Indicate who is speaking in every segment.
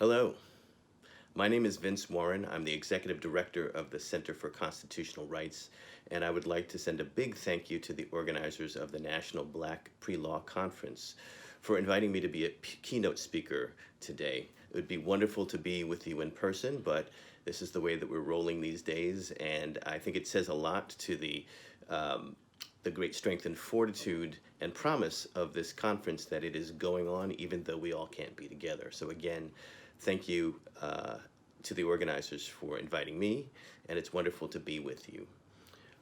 Speaker 1: Hello, my name is Vince Warren. I'm the Executive Director of the Center for Constitutional Rights, and I would like to send a big thank you to the organizers of the National Black Pre-Law Conference for inviting me to be a keynote speaker today. It would be wonderful to be with you in person, but this is the way that we're rolling these days, and I think it says a lot to the great strength and fortitude and promise of this conference that it is going on even though we all can't be together. So again, thank you to the organizers for inviting me, and it's wonderful to be with you.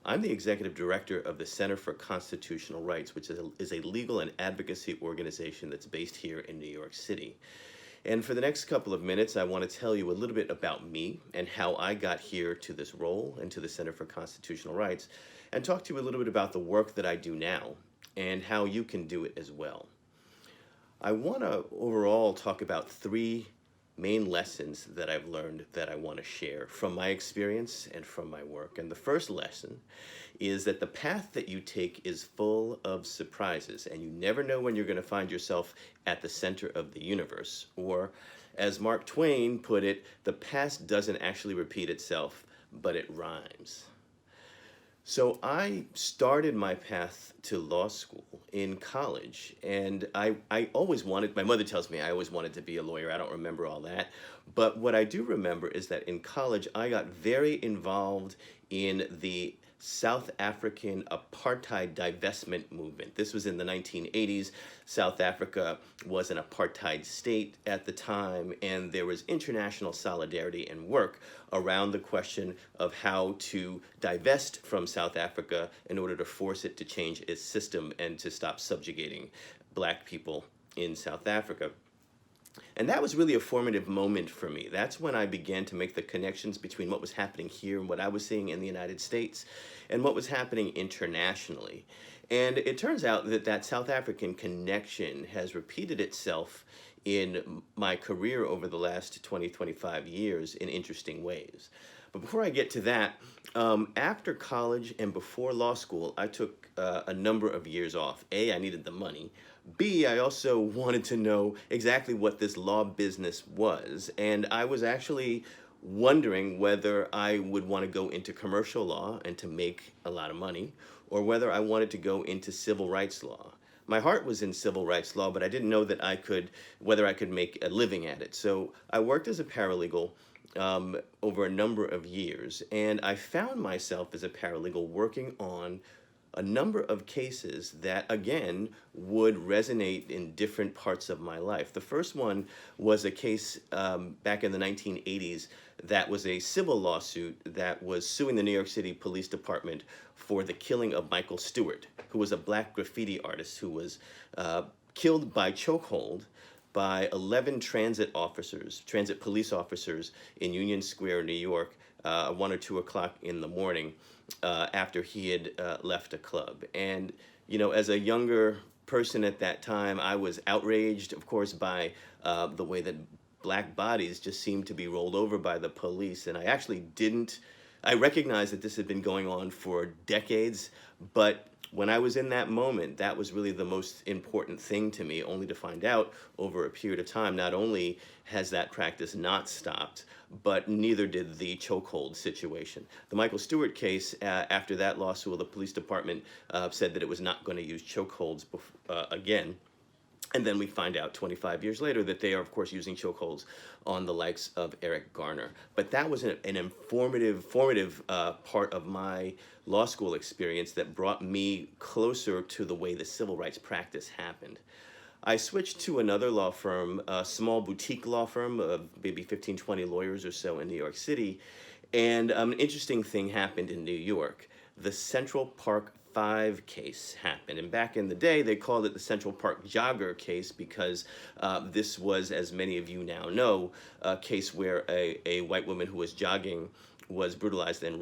Speaker 1: I'm the executive director of the Center for Constitutional Rights, which is a legal and advocacy organization that's based here in New York City. And for the next couple of minutes, I want to tell you a little bit about me and how I got here to this role and to the Center for Constitutional Rights, and talk to you a little bit about the work that I do now and how you can do it as well. I want to overall talk about three main lessons that I've learned that I want to share from my experience and from my work. And the first lesson is that the path that you take is full of surprises, and you never know when you're going to find yourself at the center of the universe. Or, as Mark Twain put it, the past doesn't actually repeat itself, but it rhymes. So I started my path to law school in college, and I always wanted, my mother tells me I always wanted to be a lawyer. I don't remember all that. But what I do remember is that in college, I got very involved in the South African apartheid divestment movement. This was in the 1980s. South Africa was an apartheid state at the time, and there was international solidarity and work around the question of how to divest from South Africa in order to force it to change its system and to stop subjugating black people in South Africa. And that was really a formative moment for me. That's when I began to make the connections between what was happening here and what I was seeing in the United States and what was happening internationally. And it turns out that that South African connection has repeated itself in my career over the last 20, 25 years in interesting ways. But before I get to that, after college and before law school, I took a number of years off. A, I needed the money. B, I also wanted to know exactly what this law business was. And I was actually wondering whether I would want to go into commercial law and to make a lot of money, or whether I wanted to go into civil rights law. My heart was in civil rights law, but I didn't know that whether I could make a living at it. So I worked as a paralegal over a number of years, and I found myself as a paralegal working on a number of cases that, again, would resonate in different parts of my life. The first one was a case back in the 1980s that was a civil lawsuit that was suing the New York City Police Department for the killing of Michael Stewart, who was a black graffiti artist who was killed by chokehold by 11 transit police officers in Union Square, New York, 1 or 2 o'clock in the morning after he had left a club. And, you know, as a younger person at that time, I was outraged, of course, by the way that black bodies just seemed to be rolled over by the police. And I recognized that this had been going on for decades, but when I was in that moment, that was really the most important thing to me, only to find out over a period of time, not only has that practice not stopped, but neither did the chokehold situation. The Michael Stewart case, after that lawsuit, the police department said that it was not going to use chokeholds again. And then we find out 25 years later that they are, of course, using chokeholds on the likes of Eric Garner. But that was an formative part of my law school experience that brought me closer to the way the civil rights practice happened. I switched to another law firm, a small boutique law firm of maybe 15, 20 lawyers or so in New York City. And an interesting thing happened in New York. The Central Park 5 case happened. And back in the day, they called it the Central Park Jogger case because this was, as many of you now know, a case where a white woman who was jogging was brutalized and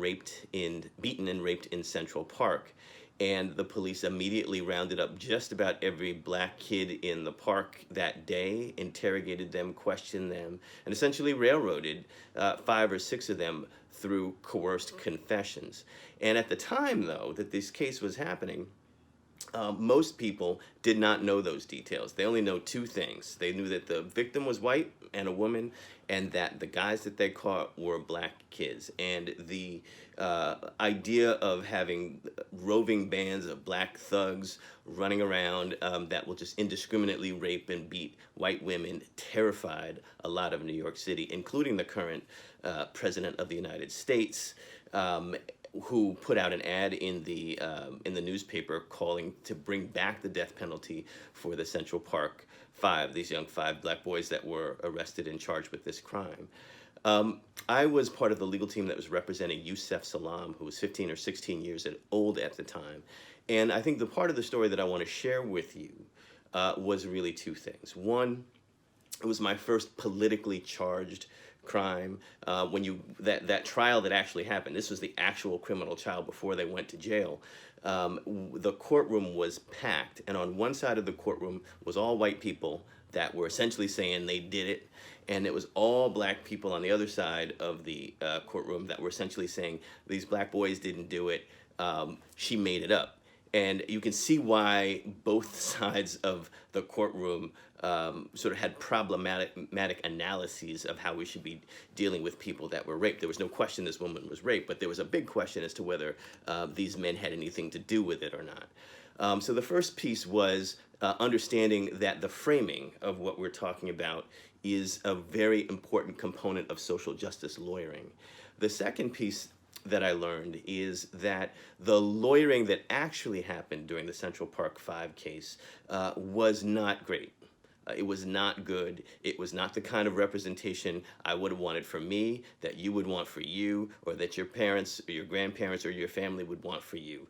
Speaker 1: beaten and raped in Central Park. And the police immediately rounded up just about every black kid in the park that day, interrogated them, questioned them, and essentially railroaded 5 or 6 of them through coerced confessions. And at the time, though, that this case was happening, Most people did not know those details. They only know two things. They knew that the victim was white and a woman, and that the guys that they caught were black kids. And the idea of having roving bands of black thugs running around that will just indiscriminately rape and beat white women terrified a lot of New York City, including the current president of the United States. Who put out an ad in the newspaper calling to bring back the death penalty for the Central Park Five, these young five black boys that were arrested and charged with this crime. I was part of the legal team that was representing Yusef Salaam, who was 15 or 16 years old at the time. And I think the part of the story that I want to share with you was really two things. One, it was my first politically charged crime. When that trial that actually happened, this was the actual criminal trial before they went to jail. The courtroom was packed, and on one side of the courtroom was all white people that were essentially saying they did it, and it was all black people on the other side of the courtroom that were essentially saying these black boys didn't do it. She made it up. And you can see why both sides of the courtroom sort of had problematic analyses of how we should be dealing with people that were raped. There was no question this woman was raped, but there was a big question as to whether these men had anything to do with it or not. So the first piece was understanding that the framing of what we're talking about is a very important component of social justice lawyering. The second piece that I learned is that the lawyering that actually happened during the Central Park Five case was not great. It was not good. It was not the kind of representation I would have wanted for me, that you would want for you, or that your parents or your grandparents or your family would want for you.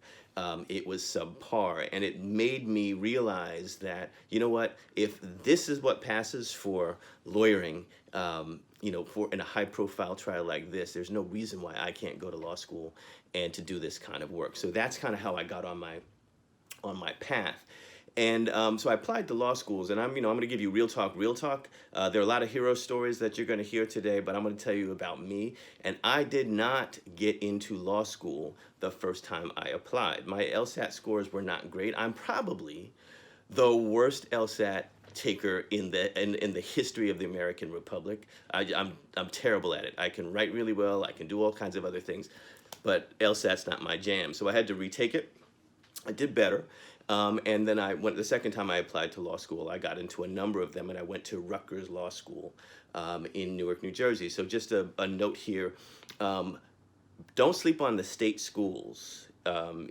Speaker 1: It was subpar, and it made me realize that, you know what, if this is what passes for lawyering, for in a high-profile trial like this, there's no reason why I can't go to law school and to do this kind of work. So that's kind of how I got on my path. And so I applied to law schools, and I'm going to give you real talk. There are a lot of hero stories that you're going to hear today, but I'm going to tell you about me. And I did not get into law school the first time I applied. My LSAT scores were not great. I'm probably the worst LSAT taker in the history of the American Republic. I'm terrible at it. I can write really well. I can do all kinds of other things, but LSAT's not my jam. So I had to retake it. I did better. And then the second time I applied to law school, I got into a number of them, and I went to Rutgers Law School in Newark, New Jersey. So just a note here, don't sleep on the state schools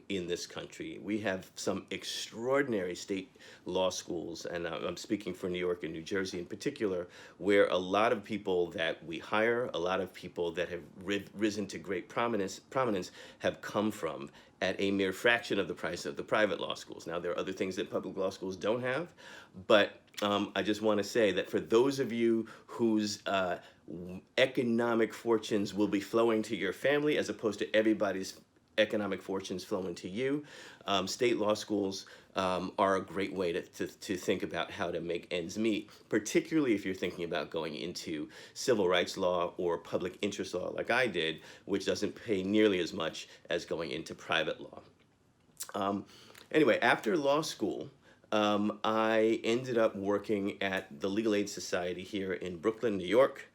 Speaker 1: in this country. We have some extraordinary state law schools, and I'm speaking for New York and New Jersey in particular, where a lot of people that we hire, a lot of people that have risen to great prominence have come from at a mere fraction of the price of the private law schools. Now, there are other things that public law schools don't have, but I just want to say that for those of you whose economic fortunes will be flowing to your family as opposed to everybody's economic fortunes flowing to you, state law schools are a great way to think about how to make ends meet, particularly if you're thinking about going into civil rights law or public interest law like I did, which doesn't pay nearly as much as going into private law. Anyway, after law school, I ended up working at the Legal Aid Society here in Brooklyn, New York.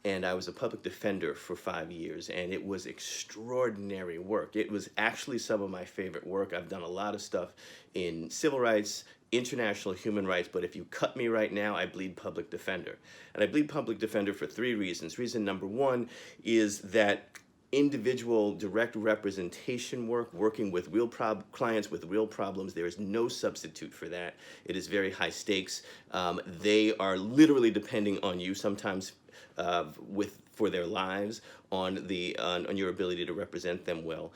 Speaker 1: And I was a public defender for 5 years, and it was extraordinary work. It was actually some of my favorite work. I've done a lot of stuff in civil rights, international human rights, but if you cut me right now, I bleed public defender. And I bleed public defender for 3 reasons. Reason number one is that individual direct representation work, working with real clients with real problems, there is no substitute for that. It is very high stakes. They are literally depending on you, sometimes for their lives, on your ability to represent them well.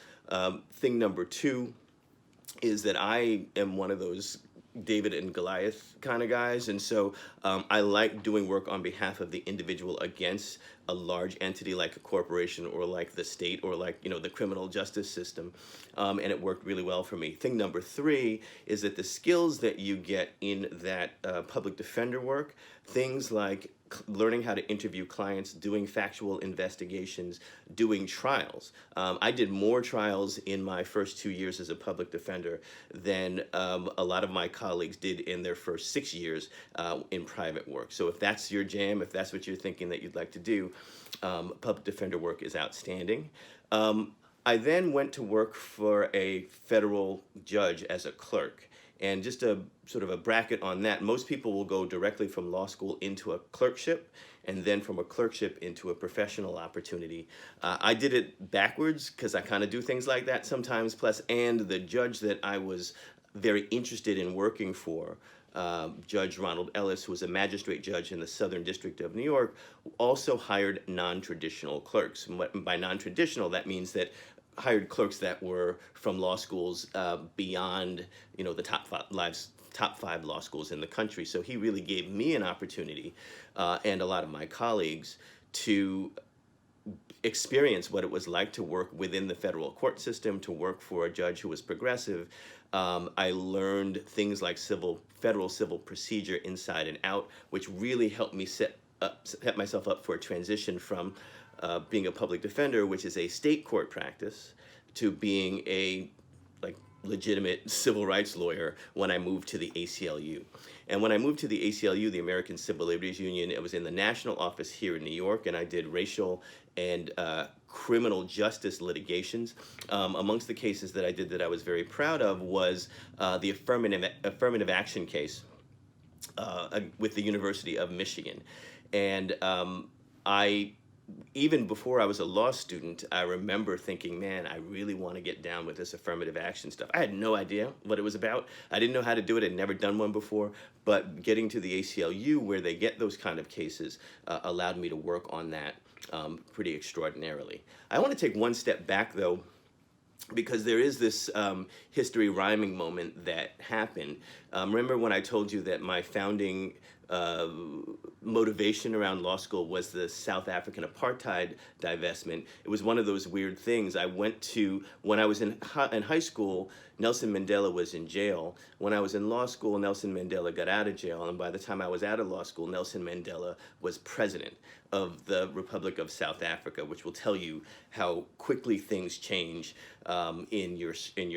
Speaker 1: Thing number two is that I am one of those David and Goliath kind of guys, and so I like doing work on behalf of the individual against a large entity like a corporation or like the state or like the criminal justice system, and it worked really well for me. Thing number three is that the skills that you get in that public defender work, things like learning how to interview clients, doing factual investigations, doing trials. I did more trials in my first 2 years as a public defender than a lot of my colleagues did in their first 6 years in private work. So if that's your jam, if that's what you're thinking that you'd like to do, public defender work is outstanding. I then went to work for a federal judge as a clerk. And just a sort of a bracket on that, most people will go directly from law school into a clerkship, and then from a clerkship into a professional opportunity. I did it backwards because I kind of do things like that sometimes. Plus, and the judge that I was very interested in working for, Judge Ronald Ellis, who was a magistrate judge in the Southern District of New York, also hired non-traditional clerks. And by non-traditional, that means that hired clerks that were from law schools beyond, the top five law schools in the country. So he really gave me an opportunity and a lot of my colleagues to experience what it was like to work within the federal court system, to work for a judge who was progressive. I learned things like federal civil procedure inside and out, which really helped me set myself up for a transition from being a public defender, which is a state court practice, to being a legitimate civil rights lawyer when I moved to the ACLU. And when I moved to the ACLU, the American Civil Liberties Union, it was in the national office here in New York, and I did racial and criminal justice litigations. Amongst the cases that I did that I was very proud of was the affirmative action case with the University of Michigan. And even before I was a law student, I remember thinking, man, I really want to get down with this affirmative action stuff. I had no idea what it was about. I didn't know how to do it. I'd never done one before. But getting to the ACLU, where they get those kind of cases, allowed me to work on that pretty extraordinarily. I want to take one step back, though, because there is this history rhyming moment that happened. Remember when I told you that my founding motivation around law school was the South African apartheid divestment? It was one of those weird things. When I was in high school, Nelson Mandela was in jail. When I was in law school, Nelson Mandela got out of jail. And by the time I was out of law school, Nelson Mandela was president of the Republic of South Africa, which will tell you how quickly things change in your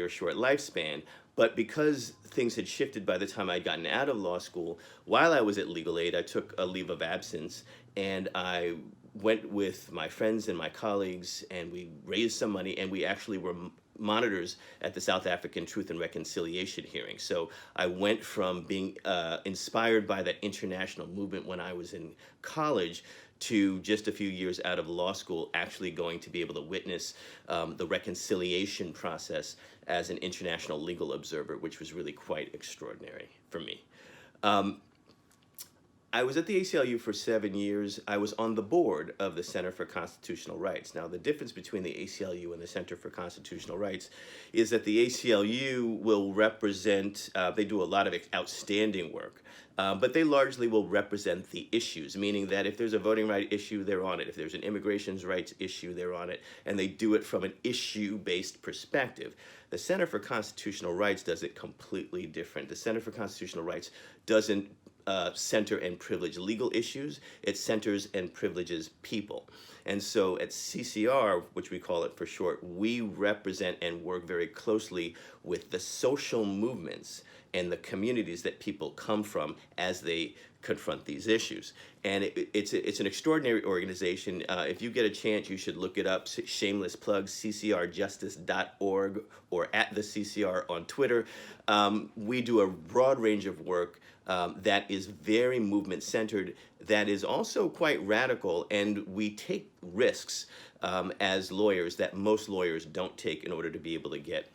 Speaker 1: short lifespan. But because things had shifted by the time I'd gotten out of law school, while I was at legal aid, I took a leave of absence, and I went with my friends and my colleagues, and we raised some money, and we actually were monitors at the South African Truth and Reconciliation hearing. So I went from being inspired by that international movement when I was in college to just a few years out of law school, actually going to be able to witness the reconciliation process as an international legal observer, which was really quite extraordinary for me. I was at the ACLU for 7 years. I was on the board of the Center for Constitutional Rights. Now, the difference between the ACLU and the Center for Constitutional Rights is that the ACLU will represent, they do a lot of outstanding work, but they largely will represent the issues, meaning that if there's a voting right issue, they're on it. If there's an immigration rights issue, they're on it, and they do it from an issue-based perspective. The Center for Constitutional Rights does it completely different. The Center for Constitutional Rights doesn't center and privilege legal issues. It centers and privileges people. And so at CCR, which we call it for short, we represent and work very closely with the social movements and the communities that people come from as they confront these issues. And it's an extraordinary organization. If you get a chance, you should look it up. Shameless plug, ccrjustice.org or at the CCR on Twitter. We do a broad range of work that is very movement-centered, that is also quite radical, and we take risks as lawyers that most lawyers don't take in order to be able to get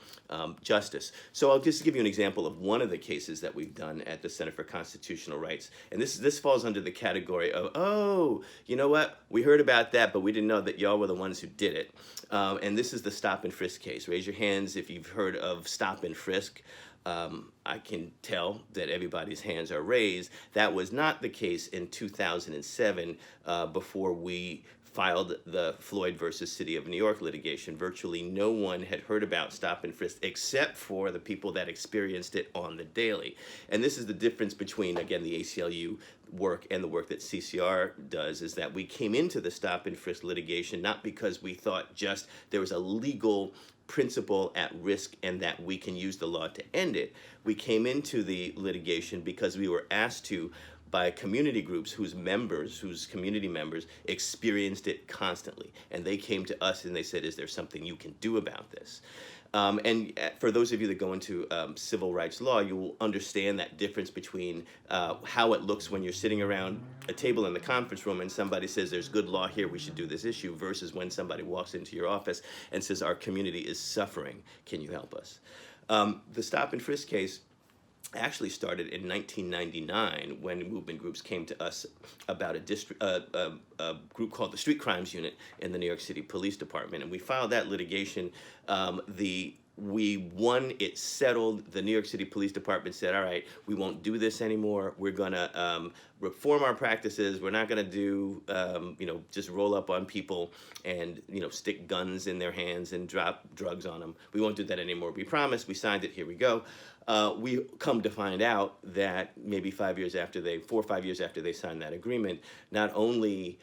Speaker 1: justice. So I'll just give you an example of one of the cases that we've done at the Center for Constitutional Rights. And this falls under the category of, oh, you know what? We heard about that, but we didn't know that y'all were the ones who did it. And this is the stop and frisk case. Raise your hands if you've heard of stop and frisk. I can tell that everybody's hands are raised. That was not the case in 2007 before we filed the Floyd versus City of New York litigation. Virtually no one had heard about stop and frisk except for the people that experienced it on the daily. And this is the difference between, again, the ACLU work and the work that CCR does, is that we came into the stop and frisk litigation not because we thought just there was a legal principle at risk and that we can use the law to end it. We came into the litigation because we were asked to by community groups whose community members experienced it constantly. And they came to us and they said, is there something you can do about this? And for those of you that go into civil rights law, you will understand that difference between how it looks when you're sitting around a table in the conference room and somebody says there's good law here, we should do this issue, versus when somebody walks into your office and says our community is suffering, can you help us? The stop and frisk case actually started in 1999 when movement groups came to us about a group called the Street Crimes Unit in the New York City Police Department. And we filed that litigation. We won, it settled. The New York City Police Department said, all right, we won't do this anymore. We're gonna reform our practices. We're not gonna do, just roll up on people and, stick guns in their hands and drop drugs on them. We won't do that anymore. We promised, we signed it, here we go. We come to find out that maybe 4 or 5 years after they signed that agreement, not only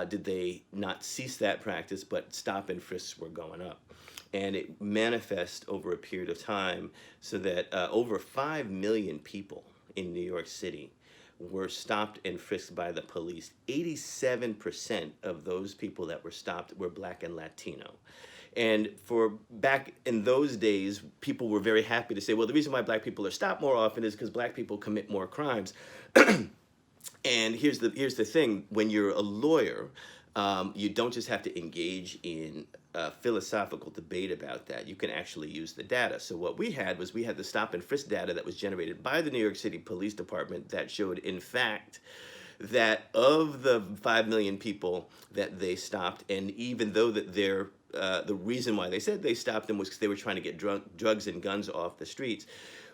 Speaker 1: did they not cease that practice, but stop and frisks were going up. And it manifests over a period of time so that over 5 million people in New York City were stopped and frisked by the police. 87% of those people that were stopped were Black and Latino. And for back in those days, people were very happy to say, well, the reason why Black people are stopped more often is because Black people commit more crimes. And here's the thing: when you're a lawyer, you don't just have to engage in philosophical debate about that. You can actually use the data. So what we had the stop and frisk data that was generated by the New York City Police Department that showed, in fact, that of the 5 million people that they stopped, and even though that the reason why they said they stopped them was because they were trying to get drugs and guns off the streets,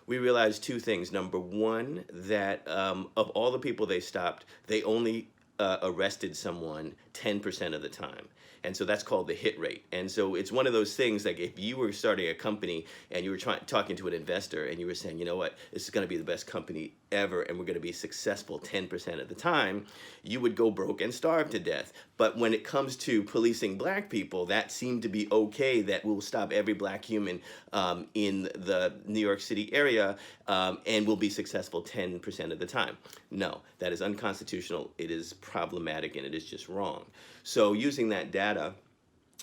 Speaker 1: we realized two things. Number one, that of all the people they stopped, they only arrested someone 10% of the time. And so that's called the hit rate. And so it's one of those things, like if you were starting a company and you were talking to an investor and you were saying, you know what, this is going to be the best company ever and we're going to be successful 10% of the time, you would go broke and starve to death. But when it comes to policing Black people, that seemed to be okay, that we'll stop every Black human in the New York City area and we'll be successful 10% of the time. No, that is unconstitutional. It is problematic and it is just wrong. So using that data,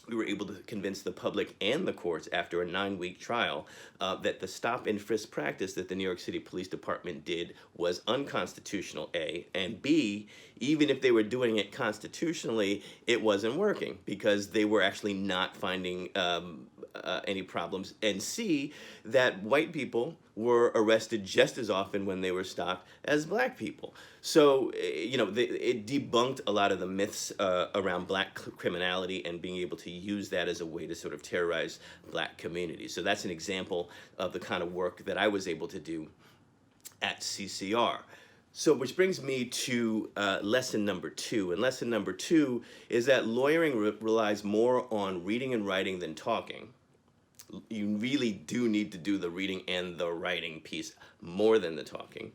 Speaker 1: we were able to convince the public and the courts after a 9-week trial that the stop and frisk practice that the New York City Police Department did was unconstitutional, A, and B, even if they were doing it constitutionally, it wasn't working because they were actually not finding any problems, and C, that white people were arrested just as often when they were stopped as Black people. So, it debunked a lot of the myths around Black criminality and being able to use that as a way to sort of terrorize Black communities. So that's an example of the kind of work that I was able to do at CCR. So, which brings me to lesson number 2. And lesson number 2 is that lawyering relies more on reading and writing than talking. You really do need to do the reading and the writing piece more than the talking.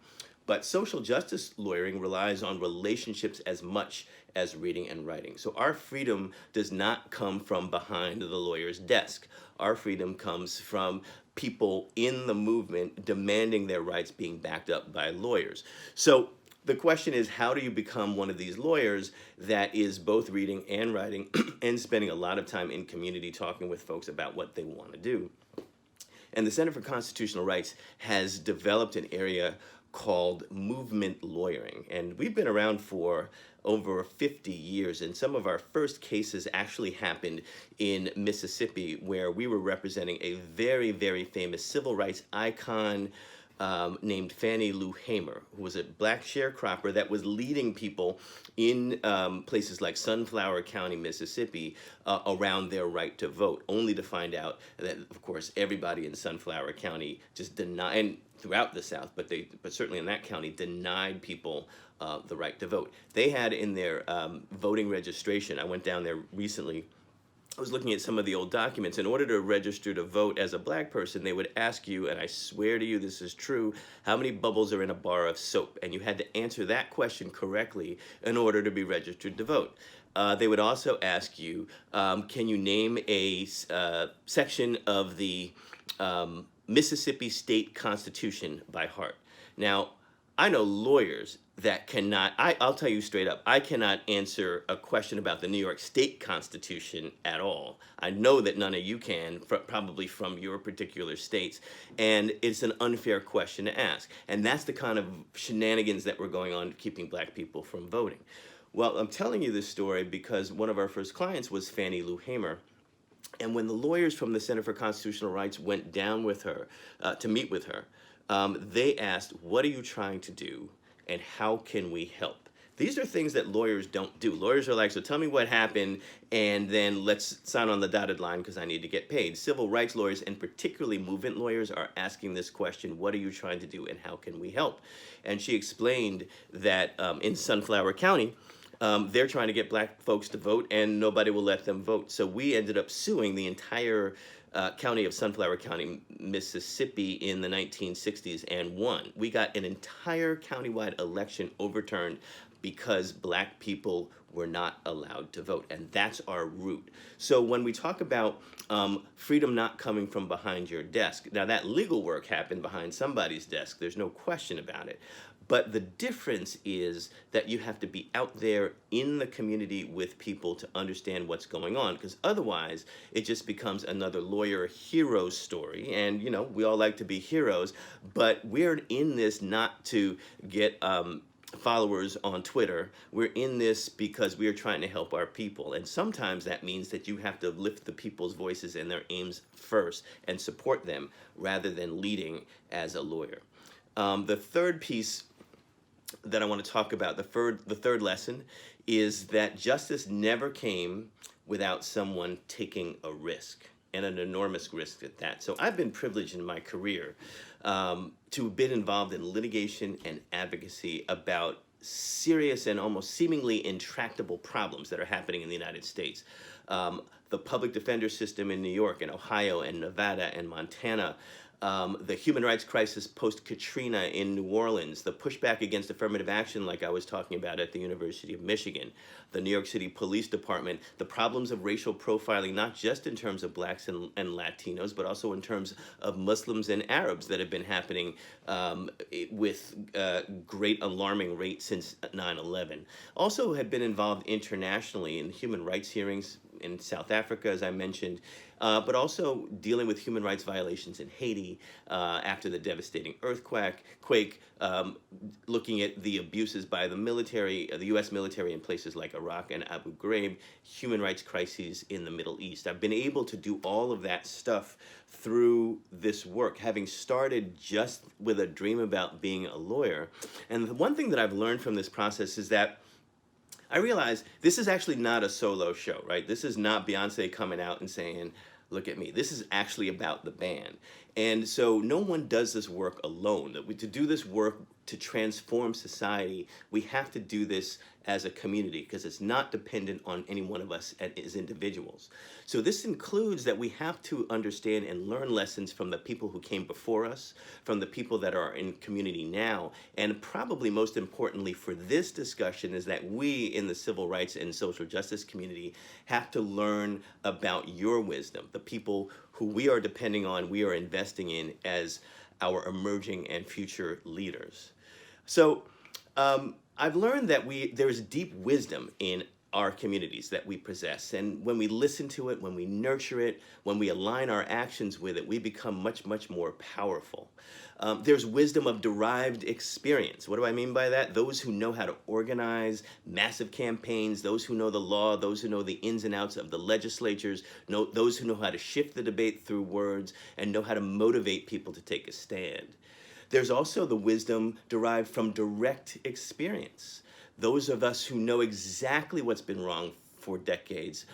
Speaker 1: But social justice lawyering relies on relationships as much as reading and writing. So our freedom does not come from behind the lawyer's desk. Our freedom comes from people in the movement demanding their rights being backed up by lawyers. So the question is, how do you become one of these lawyers that is both reading and writing and spending a lot of time in community talking with folks about what they want to do? And the Center for Constitutional Rights has developed an area called movement lawyering. And we've been around for over 50 years. And some of our first cases actually happened in Mississippi, where we were representing a very, very famous civil rights icon, named Fannie Lou Hamer, who was a black sharecropper that was leading people in places like Sunflower County, Mississippi, around their right to vote, only to find out that, of course, everybody in Sunflower County just denied, and throughout the South, but certainly in that county, denied people the right to vote. They had in their voting registration, I went down there recently, I was looking at some of the old documents. In order to register to vote as a black person, they would ask you, and I swear to you this is true, how many bubbles are in a bar of soap? And you had to answer that question correctly in order to be registered to vote. They would also ask you, can you name a section of the Mississippi State Constitution by heart? Now, I know lawyers that cannot, I'll tell you straight up, I cannot answer a question about the New York State Constitution at all. I know that none of you can, probably from your particular states, and it's an unfair question to ask. And that's the kind of shenanigans that were going on keeping black people from voting. Well, I'm telling you this story because one of our first clients was Fannie Lou Hamer. And when the lawyers from the Center for Constitutional Rights went down with her to meet with her, they asked, what are you trying to do and how can we help? These are things that lawyers don't do. Lawyers are like, so tell me what happened and then let's sign on the dotted line because I need to get paid. Civil rights lawyers and particularly movement lawyers are asking this question, what are you trying to do and how can we help? And she explained that in Sunflower County, they're trying to get black folks to vote and nobody will let them vote. So we ended up suing the entire county of Sunflower County, Mississippi in the 1960s and won. We got an entire countywide election overturned because black people were not allowed to vote. And that's our root. So when we talk about freedom not coming from behind your desk, now that legal work happened behind somebody's desk, there's no question about it. But the difference is that you have to be out there in the community with people to understand what's going on, because otherwise it just becomes another lawyer hero story. And, you know, we all like to be heroes, but we're in this not to get followers on Twitter. We're in this because we are trying to help our people. And sometimes that means that you have to lift the people's voices and their aims first and support them rather than leading as a lawyer. The third piece that I want to talk about, the third lesson, is that justice never came without someone taking a risk, and an enormous risk at that. So I've been privileged in my career to have been involved in litigation and advocacy about serious and almost seemingly intractable problems that are happening in the United States. The public defender system in New York and Ohio and Nevada and Montana, the human rights crisis post-Katrina in New Orleans, the pushback against affirmative action like I was talking about at the University of Michigan, the New York City Police Department, the problems of racial profiling, not just in terms of blacks and Latinos, but also in terms of Muslims and Arabs that have been happening with great alarming rate since 9/11. Also have been involved internationally in human rights hearings in South Africa, as I mentioned, but also dealing with human rights violations in Haiti after the devastating earthquake, looking at the abuses by the military, the U.S. military in places like Iraq and Abu Ghraib, human rights crises in the Middle East. I've been able to do all of that stuff through this work, having started just with a dream about being a lawyer. And the one thing that I've learned from this process is that I realize this is actually not a solo show, right? This is not Beyonce coming out and saying, look at me. This is actually about the band. And so no one does this work alone. To do this work to transform society, we have to do this as a community because it's not dependent on any one of us as individuals. So this includes that we have to understand and learn lessons from the people who came before us, from the people that are in community now, and probably most importantly for this discussion is that we in the civil rights and social justice community have to learn about your wisdom, the people who we are depending on, we are investing in as our emerging and future leaders. So I've learned that there is deep wisdom in our communities that we possess. And when we listen to it, when we nurture it, when we align our actions with it, we become much, much more powerful. There's wisdom of derived experience. What do I mean by that? Those who know how to organize massive campaigns, those who know the law, those who know the ins and outs of the legislatures, those who know how to shift the debate through words and know how to motivate people to take a stand. There's also the wisdom derived from direct experience. Those of us who know exactly what's been wrong for decades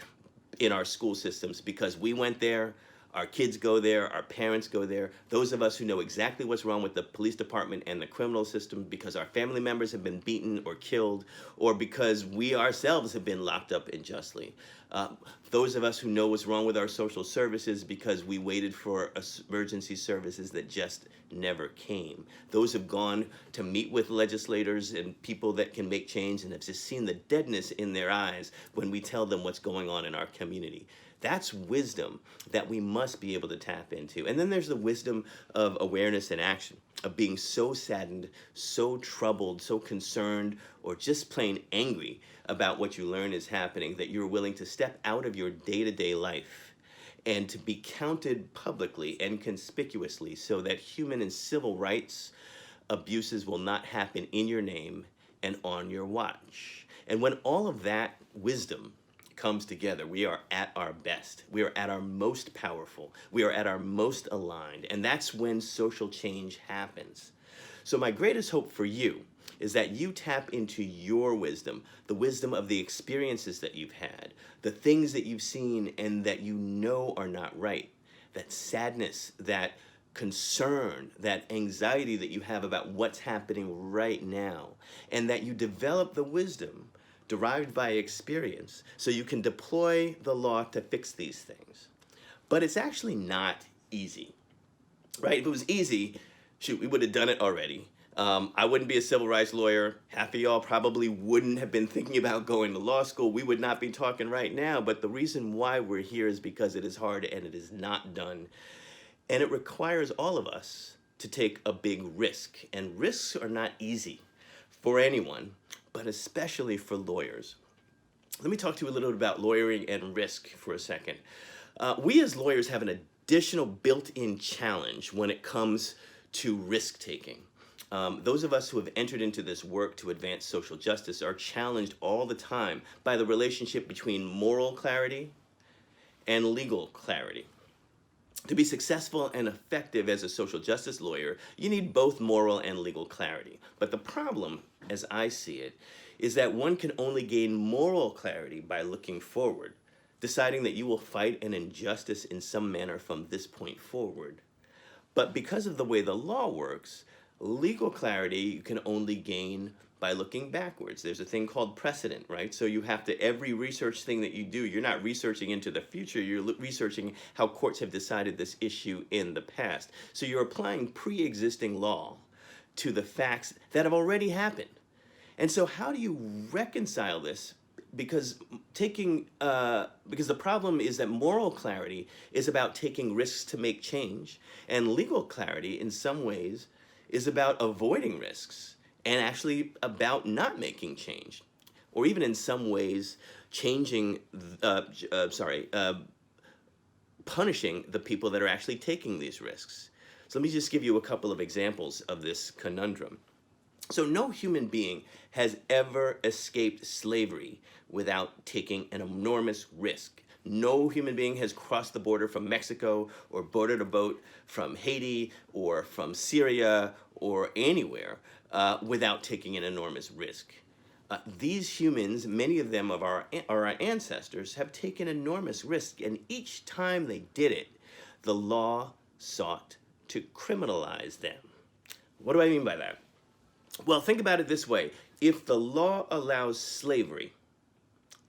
Speaker 1: in our school systems because we went there, our kids go there, our parents go there. Those of us who know exactly what's wrong with the police department and the criminal system because our family members have been beaten or killed, or because we ourselves have been locked up unjustly. Those of us who know what's wrong with our social services because we waited for emergency services that just never came. Those have gone to meet with legislators and people that can make change and have just seen the deadness in their eyes when we tell them what's going on in our community. That's wisdom that we must be able to tap into. And then there's the wisdom of awareness and action, of being so saddened, so troubled, so concerned, or just plain angry about what you learn is happening that you're willing to step out of your day-to-day life and to be counted publicly and conspicuously so that human and civil rights abuses will not happen in your name and on your watch. And when all of that wisdom comes together, we are at our best. We are at our most powerful. We are at our most aligned. And that's when social change happens. So my greatest hope for you is that you tap into your wisdom, the wisdom of the experiences that you've had, the things that you've seen and that you know are not right, that sadness, that concern, that anxiety that you have about what's happening right now, and that you develop the wisdom derived by experience so you can deploy the law to fix these things. But it's actually not easy, right? If it was easy, shoot, we would have done it already. I wouldn't be a civil rights lawyer. Half of y'all probably wouldn't have been thinking about going to law school. We would not be talking right now. But the reason why we're here is because it is hard and it is not done. And it requires all of us to take a big risk. And risks are not easy for anyone, but especially for lawyers. Let me talk to you a little bit about lawyering and risk for a second. We as lawyers have an additional built-in challenge when it comes to risk-taking. Those of us who have entered into this work to advance social justice are challenged all the time by the relationship between moral clarity and legal clarity. To be successful and effective as a social justice lawyer, you need both moral and legal clarity. But the problem, as I see it, is that one can only gain moral clarity by looking forward, deciding that you will fight an injustice in some manner from this point forward. But because of the way the law works, legal clarity you can only gain by looking backwards. There's a thing called precedent, right? So you have to, every research thing that you do, you're not researching into the future, you're researching how courts have decided this issue in the past. So you're applying pre-existing law to the facts that have already happened. And so how do you reconcile this? Because the problem is that moral clarity is about taking risks to make change, and legal clarity in some ways is about avoiding risks and actually about not making change, or even in some ways changing, punishing the people that are actually taking these risks. So let me just give you a couple of examples of this conundrum. So no human being has ever escaped slavery without taking an enormous risk. No human being has crossed the border from Mexico or boarded a boat from Haiti or from Syria or anywhere without taking an enormous risk. These humans, many of them of our ancestors, have taken enormous risk, and each time they did it, the law sought to criminalize them. What do I mean by that? Well, think about it this way. If the law allows slavery,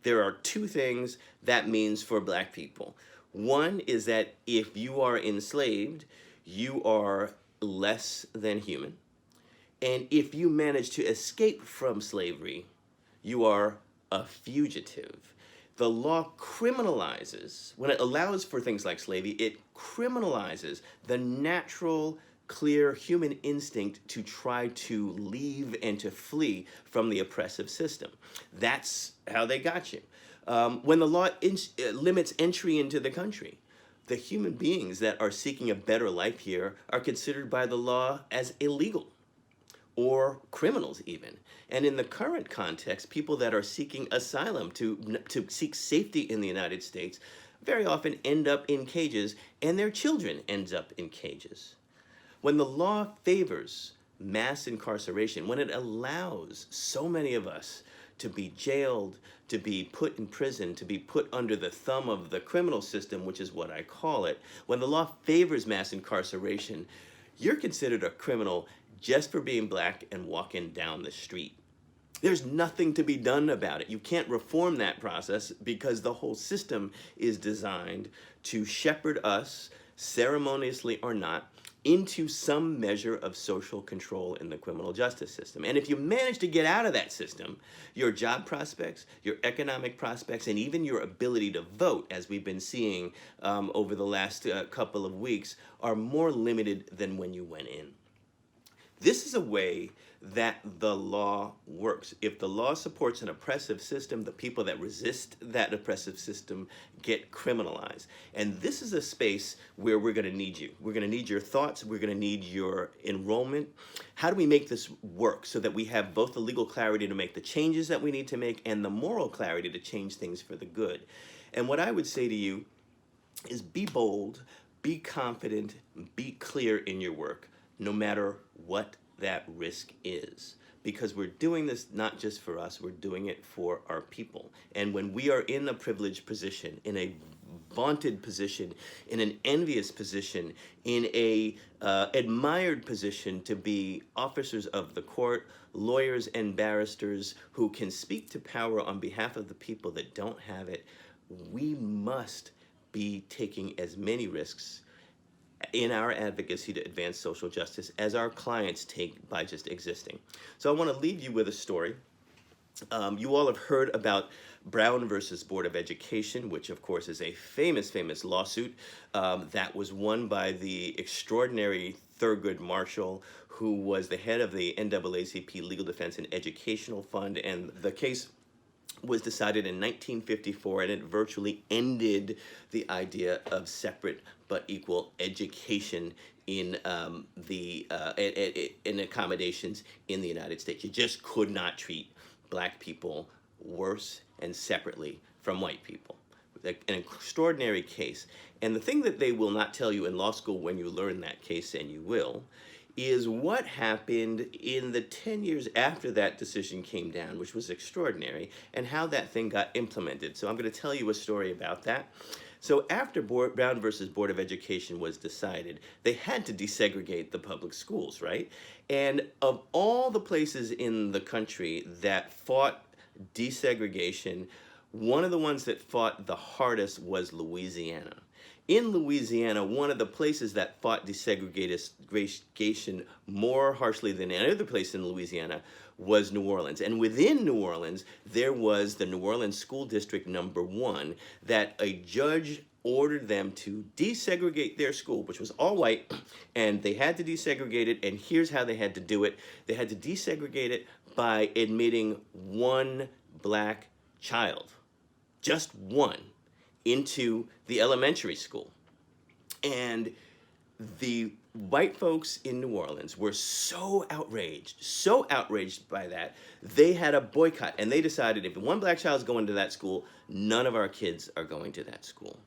Speaker 1: there are two things that means for black people. One is that if you are enslaved, you are less than human. And if you manage to escape from slavery, you are a fugitive. The law criminalizes, when it allows for things like slavery, it criminalizes the natural, clear human instinct to try to leave and to flee from the oppressive system. That's how they got you. When the law limits entry into the country, the human beings that are seeking a better life here are considered by the law as illegal or criminals even. And in the current context, people that are seeking asylum to seek safety in the United States very often end up in cages, and their children end up in cages. When the law favors mass incarceration, when it allows so many of us to be jailed, to be put in prison, to be put under the thumb of the criminal system, which is what I call it, when the law favors mass incarceration, you're considered a criminal just for being black and walking down the street. There's nothing to be done about it. You can't reform that process because the whole system is designed to shepherd us, ceremoniously or not, into some measure of social control in the criminal justice system. And if you manage to get out of that system, your job prospects, your economic prospects, and even your ability to vote, as we've been seeing over the last couple of weeks, are more limited than when you went in. This is a way that the law works. If the law supports an oppressive system, the people that resist that oppressive system get criminalized. And this is a space where we're going to need you. We're going to need your thoughts. We're going to need your enrollment. How do we make this work so that we have both the legal clarity to make the changes that we need to make and the moral clarity to change things for the good? And what I would say to you is be bold, be confident, be clear in your work, no matter what that risk is. Because we're doing this not just for us, we're doing it for our people. And when we are in a privileged position, in a vaunted position, in an envious position, in a admired position to be officers of the court, lawyers and barristers who can speak to power on behalf of the people that don't have it, we must be taking as many risks in our advocacy to advance social justice as our clients take by just existing. So I want to leave you with a story. You all have heard about Brown versus Board of Education, which of course is a famous lawsuit that was won by the extraordinary Thurgood Marshall, who was the head of the NAACP Legal Defense and Educational Fund, and the case was decided in 1954, and it virtually ended the idea of separate but equal education in in accommodations in the United States. You just could not treat black people worse and separately from white people. An extraordinary case. And the thing that they will not tell you in law school when you learn that case, and you will, is what happened in the 10 years after that decision came down, which was extraordinary, and how that thing got implemented. So I'm going to tell you a story about that. So after Brown versus Board of Education was decided, they had to desegregate the public schools, right? And of all the places in the country that fought desegregation, one of the ones that fought the hardest was Louisiana. In Louisiana, one of the places that fought desegregation more harshly than any other place in Louisiana was New Orleans. And within New Orleans, there was the New Orleans School District number 1 that a judge ordered them to desegregate their school, which was all white, and they had to desegregate it, and here's how they had to do it. They had to desegregate it by admitting one black child, just one, into the elementary school. And the white folks in New Orleans were so outraged by that, they had a boycott, and they decided if one black child is going to that school, none of our kids are going to that school.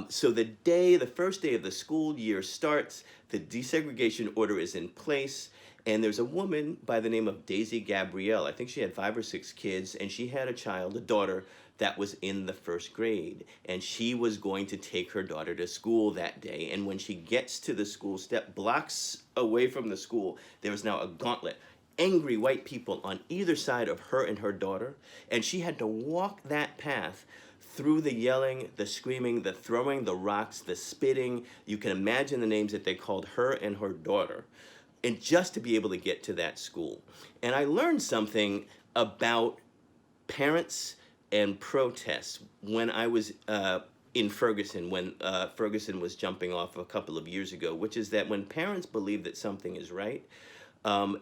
Speaker 1: So the first day of the school year starts, the desegregation order is in place, and there's a woman by the name of Daisy Gabrielle. I think she had 5 or 6 kids, and she had a child, a daughter, that was in the 1st grade. And she was going to take her daughter to school that day. And when she gets to the school step, blocks away from the school, there was now a gauntlet. Angry white people on either side of her and her daughter. And she had to walk that path through the yelling, the screaming, the throwing, the rocks, the spitting. You can imagine the names that they called her and her daughter, and just to be able to get to that school. And I learned something about parents and protests when I was in Ferguson, when Ferguson was jumping off a couple of years ago, which is that when parents believe that something is right,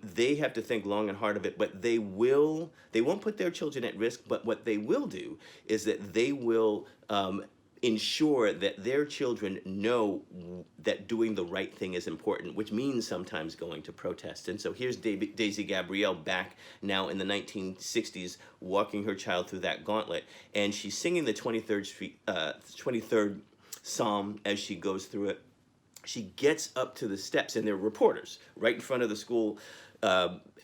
Speaker 1: they have to think long and hard of it, but they won't put their children at risk, but what they will do is that they will ensure that their children know that doing the right thing is important, which means sometimes going to protest. And so here's Daisy Gabrielle back now in the 1960s, walking her child through that gauntlet, and she's singing the 23rd Psalm as she goes through it. She gets up to the steps, and there are reporters right in front of the school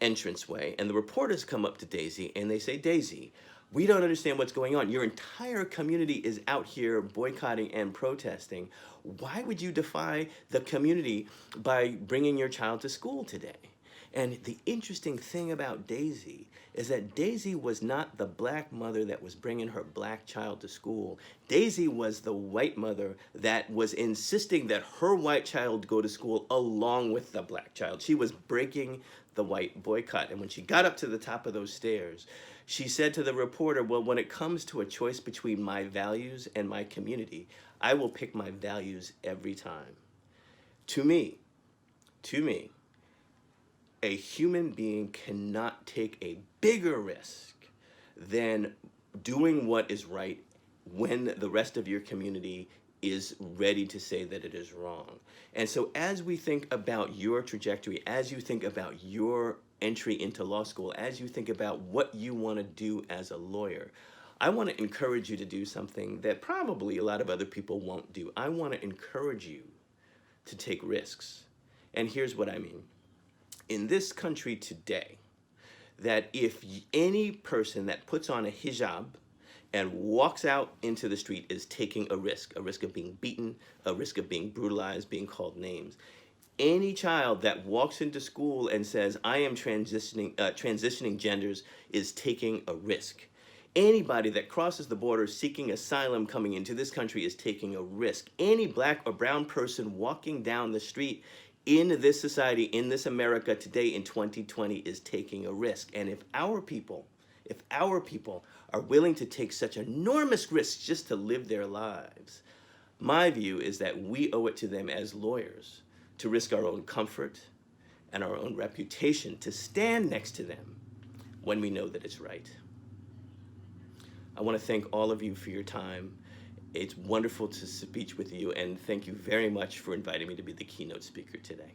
Speaker 1: entranceway. And the reporters come up to Daisy and they say, Daisy, we don't understand what's going on. Your entire community is out here boycotting and protesting. Why would you defy the community by bringing your child to school today? And the interesting thing about Daisy is that Daisy was not the black mother that was bringing her black child to school. Daisy was the white mother that was insisting that her white child go to school along with the black child. She was breaking the white boycott. And when she got up to the top of those stairs, she said to the reporter, well, when it comes to a choice between my values and my community, I will pick my values every time. To me, to me, a human being cannot take a bigger risk than doing what is right when the rest of your community is ready to say that it is wrong. And so as we think about your trajectory, as you think about your entry into law school, as you think about what you want to do as a lawyer, I want to encourage you to do something that probably a lot of other people won't do. I want to encourage you to take risks. And here's what I mean. In this country today, that if any person that puts on a hijab and walks out into the street is taking a risk of being beaten, a risk of being brutalized, being called names. Any child that walks into school and says, I am transitioning genders is taking a risk. Anybody that crosses the border seeking asylum coming into this country is taking a risk. Any black or brown person walking down the street in this society, in this America today in 2020 is taking a risk. And if our people are willing to take such enormous risks just to live their lives, my view is that we owe it to them as lawyers to risk our own comfort and our own reputation to stand next to them when we know that it's right. I want to thank all of you for your time. It's wonderful to speak with you, and thank you very much for inviting me to be the keynote speaker today.